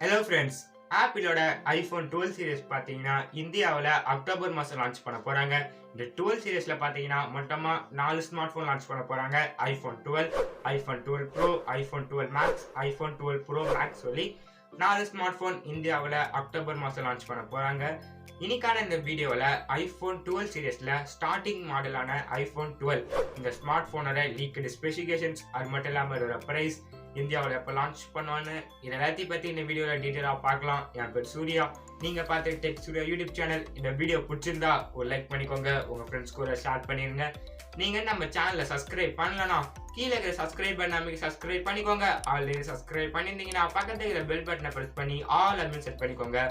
Hello friends, ஆப்பிளோட iPhone 12 series பார்த்தீங்கன்னா இந்தியாவில் October மாதம் லான்ச் பண்ண போகிறாங்க. இந்த 12 சீரிஸில் பார்த்தீங்கன்னா மொத்தமாக 4 ஸ்மார்ட் ஃபோன் லான்ச் பண்ண போகிறாங்க. IPhone 12, iPhone 12 pro, iPhone 12 max, iPhone 12 pro max சொல்லி 4 ஸ்மார்ட் ஃபோன் இந்தியாவில் அக்டோபர் மாதம் லான்ச் பண்ண போகிறாங்க. இன்னைக்கான இந்த வீடியோவில் ஐஃபோன் 12 சீரிஸில் ஸ்டார்டிங் மாடலான ஐஃபோன் 12 இந்த ஸ்மார்ட் ஃபோனோட லீக்டு ஸ்பெசிஃபிகேஷன்ஸ், அது மட்டும் இல்லாமல் இதோட ப்ரைஸ், இந்தியாவில் எப்போ லான்ச் பண்ணுவான்னு இது எல்லாத்தையும் பற்றி இந்த வீடியோவில் டீட்டெயிலாக பார்க்கலாம். என் பேர் சூர்யா, நீங்கள் பார்த்து டெக் சூர்யா யூடியூப் சேனல். இந்த வீடியோ பிடிச்சிருந்தா ஒரு லைக் பண்ணிக்கோங்க, உங்கள் ஃப்ரெண்ட்ஸ் கூட ஷேர் பண்ணிடுங்க. நீங்கள் நம்ம சேனலை சப்ஸ்கிரைப் பண்ணலன்னா கீழே இருக்கிற சப்ஸ்கிரைப் பண்ண சப்ஸ்கிரைப் பண்ணிக்கோங்க. ஆல்ரெடி சப்ஸ்கிரைப் பண்ணியிருந்தீங்கன்னா பக்கத்தில் இருக்கிற பெல் பட்டனை ப்ரெஸ் பண்ணி ஆல் அப்படின்னு செட் பண்ணிக்கோங்க.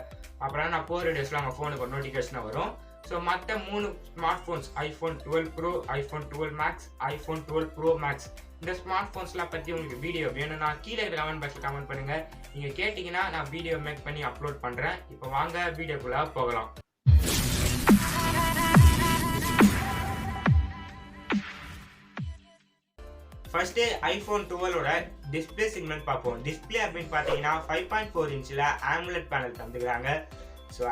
அப்புறம் நான் போகிற வீடியோஸ்லாம் உங்கள் ஃபோனுக்கு ஒரு நோட்டிஃபிகேஷனாக வரும். ஸோ மற்ற 3 smart phones iPhone 12 pro, iPhone 12 max, iPhone 12 pro max இந்த ஸ்மார்ட் ஃபோன்ஸ்லாம் பற்றி உங்களுக்கு வீடியோ வேணும்னா கீழே இருக்கிற கமெண்ட் பாக்ஸில் கமெண்ட் பண்ணுங்கள். நீங்கள் கேட்டிங்கன்னா நான் வீடியோ மேக் பண்ணி அப்லோட் பண்ணுறேன். இப்போ வாங்க வீடியோக்குள்ளே போகலாம். ஃபர்ஸ்ட் ஐஃபோன் 12ஓட டிஸ்பிளே செக்மெண்ட் பார்ப்போம். டிஸ்பிளே அப்படின்னு பார்த்தீங்கன்னா 5.4 இன்ச்சில் AMOLED பேனல் தந்துக்கிறாங்க. ஸோ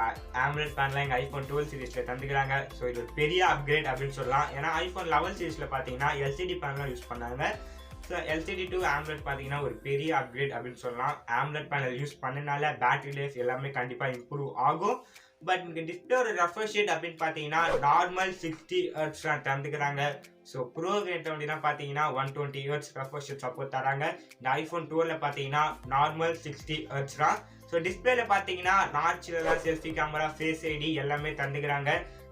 AMOLED பேனல் எங்கள் ஐஃபோன் 12 சீரிஸில் தந்துக்கிறாங்க. ஸோ இது ஒரு பெரிய அப்கிரேட் அப்படின்னு சொல்லலாம். ஏன்னா ஐஃபோன் 11 சீரிஸில் பார்த்தீங்கன்னா LCD பேனலாக யூஸ் பண்ணாங்க. ஸோ LCD to AMOLED பார்த்தீங்கன்னா ஒரு பெரிய அப்கிரேட் அப்படின்னு சொல்லலாம். AMOLED பேனல் யூஸ் பண்ணனால பேட்டரி லைஃப் எல்லாமே கண்டிப்பாக இம்ப்ரூவ் ஆகும். பட் இங்கே டிஸ்பிளேயோட ரெஃப்ரெஷ் ரேட் அப்படின்னு பார்த்தீங்கன்னா நார்மல் 60 ஹெர்ட்ஸ் தந்துக்கிறாங்க. ஸோ ப்ரோ வேரியன்ட் அப்படின்னா பார்த்தீங்கன்னா 120 ஹெர்ட்ஸ் ரெஃப்ரெஷ் ரேட் சப்போர்ட் தராங்க. இந்த ஐஃபோன் 12 பார்த்தீங்கன்னா நார்மல் 60 ஹெர்ட்ஸ் தான். ஸோ டிஸ்பிளேல பார்த்தீங்கன்னா நாட்சில் செல்ஃபி கேமரா, ஃபேஸ் ஐடி எல்லாமே தந்துக்கிறாங்க.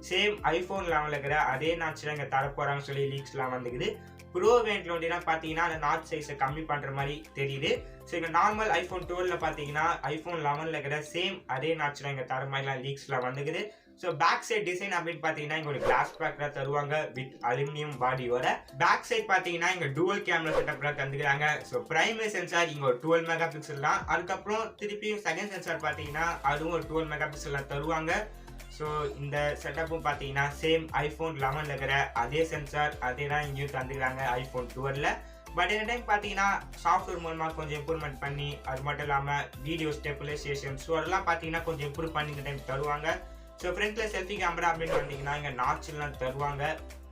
சேம் ஐஃபோன் 11 இருக்கிற அதே நாட்சில் இங்கே தரப்போகிறாங்கன்னு சொல்லி லீக்ஸ்லாம் வந்துக்குது. ப்ரோ வேரியன்ட்ல அப்படின்னா பார்த்தீங்கன்னா அந்த நாட் சைஸை கம்மி பண்ணுற மாதிரி தெரியுது. ஸோ இங்கே நார்மல் ஐஃபோன் 12 பார்த்தீங்கன்னா ஐஃபோன் 11 இருக்கிற சேம் அதே நாட்சில் இங்கே தர மாதிரிலாம் லீக்ஸ்லாம் வந்துக்குது. ஸோ பேக் சைட் டிசைன் அப்படின்னு பார்த்தீங்கன்னா இங்கே ஒரு கிளாஸ் பேக்கில் தருவாங்க வித் அலுமினியம் பாடியோட. பேக் சைட் பார்த்தீங்கன்னா இங்கே டூவல் கேமரா செட்டப்ல தந்துக்கிறாங்க. ஸோ பிரைமரி சென்சார் இங்கே ஒரு 12 மெகா பிக்சல் தான். அதுக்கப்புறம் திருப்பி செகண்ட் சென்சார் பார்த்தீங்கன்னா அதுவும் ஒரு 12 மெகா பிக்சல் தருவாங்க. ஸோ இந்த செட்டப்பும் பார்த்தீங்கன்னா சேம் ஐஃபோன் 11 இருக்கிற அதே சென்சார் அதே தான் இங்கேயும் தந்துக்கிறாங்க ஐஃபோன் 12. பட் இந்த டைம் பார்த்தீங்கன்னா சாஃப்ட்வேர் மூலமாக கொஞ்சம் இம்ப்ரூவ்மெண்ட் பண்ணி, அது மட்டும் இல்லாமல் வீடியோ ஸ்டெபிலைசேஷன், ஸோ அதெல்லாம் பார்த்தீங்கன்னா கொஞ்சம் இம்ப்ரூவ் பண்ணி இந்த டைம் தருவாங்க. ஸோ ஃப்ரண்ட்டில் செல்ஃபி கேமரா அப்படின்னு பார்த்தீங்கன்னா இங்கே நாட்ச்லாம் தருவாங்க.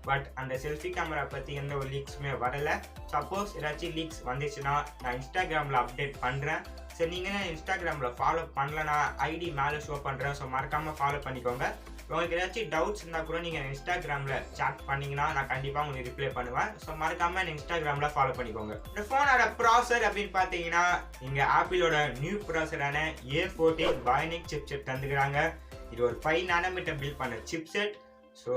பட் அந்த செல்ஃபி கேமரா பற்றி எந்த ஒரு லீக்ஸுமே வரலை. சப்போஸ் ஏதாச்சும் லீக்ஸ் வந்துச்சுன்னா நான் இன்ஸ்டாகிராமில் அப்டேட் பண்ணுறேன். ஸோ நீங்கள் இன்ஸ்டாகிராமில் ஃபாலோ பண்ணலன்னா ஐடி மேலே ஷோ பண்ணுறேன். ஸோ மறக்காமல் ஃபாலோ பண்ணிக்கோங்க. உங்களுக்கு ஏதாச்சும் டவுட்ஸ் இருந்தால் கூட நீங்கள் இன்ஸ்டாகிராமில் சாட் பண்ணிங்கன்னா நான் கண்டிப்பாக உங்களுக்கு ரிப்ளை பண்ணுவேன். ஸோ மறக்காமல் இன்ஸ்டாகிராமில் ஃபாலோ பண்ணிக்கோங்க. இந்த ஃபோனோட ப்ராசர் அப்படின்னு பார்த்தீங்கன்னா இங்கே ஆப்பிளோட நியூ ப்ராசரான A14 பயோனிக் சிப்செட் தந்துக்கிறாங்க. இது ஒரு 5 நானோமீட்டர் பில்ட் பண்ண சிப்செட். ஸோ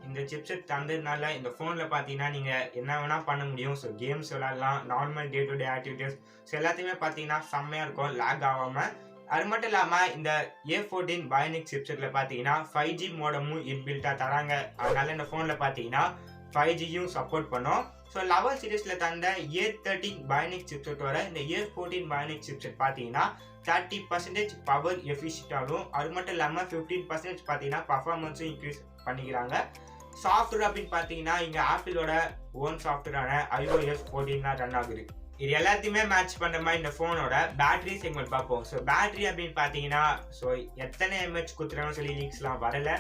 இந்த சிப்செட் தந்ததுனால இந்த ஃபோனில் பார்த்தீங்கன்னா நீங்கள் என்ன வேணால் பண்ண முடியும். ஸோ கேம்ஸ் விளாட்லாம், normal day to day activities, so எல்லாத்தையுமே பார்த்தீங்கன்னா செம்மையாக இருக்கும், லேக் ஆகாமல். அது மட்டும் இல்லாமல் இந்த A14 பயோனிக் சிப்செட்டில் பார்த்தீங்கன்னா 5G மோடமும் இன்பில்ட்டாக தராங்க. அதனால இந்த ஃபோனில் பார்த்தீங்கன்னா 5Gயும் சப்போர்ட் பண்ணும். ஸோ 11 சீரிஸில் தந்த A13 பயோனிக் சிப்செட்டோட இந்த A14 பயோனிக் சிப்செட் பார்த்தீங்கன்னா 30% பவர் எஃபிஷியன்ட்டாலும், அது மட்டும் இல்லாமல் 15% பார்த்தீங்கன்னா பர்ஃபார்மன்ஸும் இன்க்ரீஸ் பண்ணிக்கிறாங்க. சாஃப்ட்வேர் அப்படின்னு பார்த்தீங்கன்னா இங்கே ஆப்பிளோட ஓன் சாஃப்ட்வேரான iOS 14 தான் ரன் ஆகுது. இது எல்லாத்தையுமே மேட்ச் பண்ணுற மாதிரி இந்த ஃபோனோட பேட்டரி செக்மெண்ட் பார்ப்போம். ஸோ பேட்டரி அப்படின்னு பார்த்தீங்கன்னா ஸோ எத்தனை எம்ஹெச் கொடுத்துறாங்கன்னு சொல்லி லீக்ஸ்லாம் வரலை.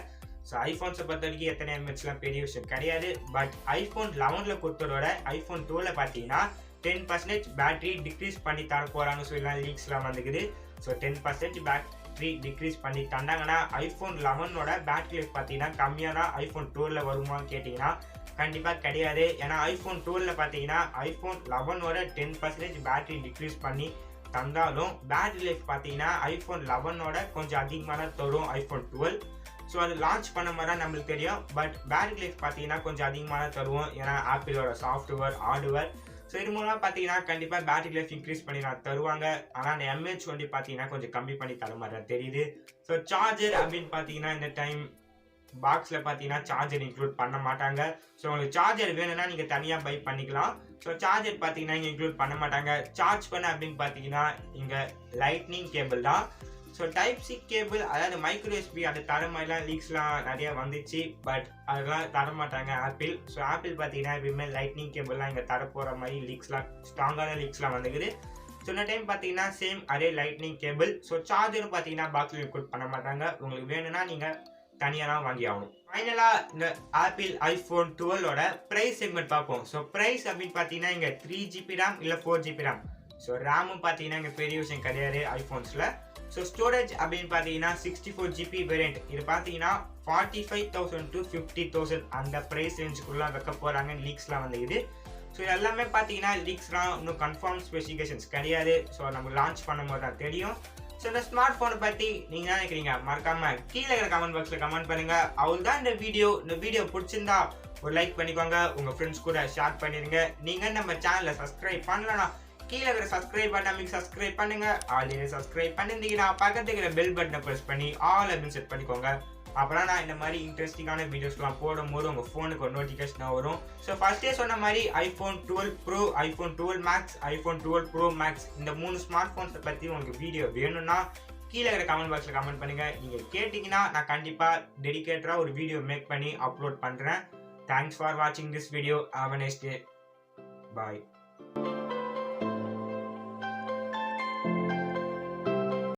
ஸோ ஐஃபோன்ஸை பொறுத்த வரைக்கும் எத்தனை எம்ஹெச்லாம் பெரிய விஷயம் கிடையாது. பட் ஐஃபோன் 11 கொடுத்ததோட ஐஃபோன் 12 பார்த்தீங்கன்னா 10% பேட்டரி டிக்ரீஸ் பண்ணி தர போகிறாங்கன்னு சொல்லலாம் லீக்ஸ்லாம் வந்துக்குது. ஸோ 10% பேட்டரி டிக்ரீஸ் பண்ணி தந்தாங்கன்னா ஐஃபோன் 11ஓட பேட்டரி லைஃப் பார்த்தீங்கன்னா கம்மியாக தான் ஐஃபோன் 12 வருமானு கேட்டிங்கன்னா கண்டிப்பாக கிடையாது. ஏன்னா ஐஃபோன் 12 பார்த்தீங்கன்னா ஐஃபோன் 11ஓட 10% பேட்டரி டிக்ரீஸ் பண்ணி தந்தாலும் பேட்டரி லைஃப் பார்த்தீங்கன்னா ஐஃபோன் 11ஓட கொஞ்சம் அதிகமாக தான் தரும் ஐஃபோன் 12. ஸோ அது லான்ச் பண்ண மாதிரி தான் நம்மளுக்கு தெரியும். பட் பேட்டரி லைஃப் பார்த்தீங்கன்னா கொஞ்சம் அதிகமாக தான் தருவோம், ஏன்னா ஆப்பிளோட சாஃப்ட்வேர் ஹார்ட்வேர். ஸோ இது மூலமாக பார்த்தீங்கன்னா கண்டிப்பாக பேட்டரி லைஃப் இன்க்ரீஸ் பண்ணி நான் தருவாங்க. ஆனால் அந்த எம்ஏஹெச் வந்து பார்த்தீங்கன்னா கொஞ்சம் கம்மி பண்ணி தர மாதிரி தான் தெரியுது. ஸோ சார்ஜர் அப்படின்னு பார்த்தீங்கன்னா இந்த டைம் பாக்ஸில் பார்த்தீங்கன்னா சார்ஜர் இன்க்ளூட் பண்ண மாட்டாங்க. ஸோ உங்களுக்கு சார்ஜர் வேணும்னா நீங்கள் தனியாக பை பண்ணிக்கலாம். ஸோ சார்ஜர் பார்த்தீங்கன்னா இங்கே இன்க்ளூட் பண்ண மாட்டாங்க. சார்ஜ் பண்ண அப்படின்னு பார்த்தீங்கன்னா இங்கே லைட்னிங் கேபிள் தான். ஸோ டைப் சி கேபிள், அதாவது மைக்ரோ USB அது தர மாதிரிலாம் லீக்ஸ்லாம் நிறையா வந்துச்சு. பட் அதெல்லாம் தர மாட்டாங்க ஆப்பிள். ஸோ ஆப்பிள் பார்த்தீங்கன்னா எப்பயுமே லைட்னிங் கேபிள்லாம் இங்கே தர போகிற மாதிரி லீக்ஸ்லாம் ஸ்ட்ராங்கான லீக்ஸ்லாம் வந்துக்குது. ஸோ இந்த டைம் பார்த்தீங்கன்னா சேம் அதே லைட்னிங் கேபிள். ஸோ சார்ஜரும் பார்த்தீங்கன்னா பாக்ஸில் இன்க்ளூட் பண்ண மாட்டாங்க. உங்களுக்கு வேணும்னா நீங்கள் தனியாக தான் வாங்கி ஆகணும். ஃபைனலாக இந்த ஆப்பிள் ஐஃபோன் 12ஓட ப்ரைஸ் செக்மெண்ட் பார்ப்போம். ஸோ ப்ரைஸ் அப்படின்னு பார்த்தீங்கன்னா இங்கே 3GB RAM இல்லை 4GB RAM. ஸோ ரேமும் பார்த்தீங்கன்னா இங்கே பெரிய விஷயம் கிடையாது ஐஃபோன்ஸில். ஸோ ஸ்டோரேஜ் அப்படின்னு பார்த்தீங்கன்னா 64GB வேரியண்ட். இது பார்த்தீங்கன்னா 45,000 to 50,000 அந்த ப்ரைஸ் ரேஞ்சுக்குள்ளே வைக்க போகிறாங்க. லீக்ஸ்லாம் வந்து இது. ஸோ இது எல்லாமே பார்த்தீங்கன்னா லீக்ஸ்லாம் இன்னும் கன்ஃபார்ம் ஸ்பெசிஃபிகேஷன்ஸ் கிடையாது. ஸோ நம்ம லான்ச் பண்ணும்போது தான் தெரியும். ஸோ இந்த ஸ்மார்ட் ஃபோனை பற்றி நீங்கள் என்ன நினைக்கிறீங்க மறக்காமல் கீழே இருக்கிற கமெண்ட் பாக்ஸில் கமெண்ட் பண்ணுங்கள். அவள் தான் இந்த வீடியோ பிடிச்சிருந்தா ஒரு லைக் பண்ணிக்கோங்க. உங்கள் ஃப்ரெண்ட்ஸ் கூட ஷேர் பண்ணிடுங்க. நீங்கள் நம்ம சேனலை சப்ஸ்கிரைப் பண்ணலன்னா கீழே இருக்கிற சப்ஸ்கிரைப் பட்டன் சப்ஸ்கிரைப் பண்ணுங்க. ஆல்ரெடி சப்ஸ்கிரைப் பண்ணிருந்தீங்கன்னா பக்கத்துல இருக்கிற பெல் பட்டனை ப்ரெஸ் பண்ணி ஆல் அப்படின்னு செட் பண்ணிக்கோங்க. அப்புறம் நான் இந்த மாதிரி இன்ட்ரெஸ்டிங்கான வீடியோஸ்லாம் போடும்போது உங்கள் ஃபோனுக்கு ஒரு நோட்டிஃபிகேஷனாக வரும். ஸோ ஃபர்ஸ்டே சொன்ன மாதிரி iPhone 12 pro, iPhone 12 max, iPhone 12 pro max இந்த 3 ஸ்மார்ட் ஃபோன்ஸை பற்றி உங்களுக்கு வீடியோ வேணும்னா கீழே இருக்கிற கமெண்ட் பாக்ஸில் கமெண்ட் பண்ணுங்கள். நீங்கள் கேட்டிங்கன்னா நான் கண்டிப்பாக டெடிகேட்டடாக ஒரு வீடியோ மேக் பண்ணி அப்லோட் பண்ணுறேன். தேங்க்ஸ் ஃபார் வாட்சிங் this video. Have a nice day. Bye.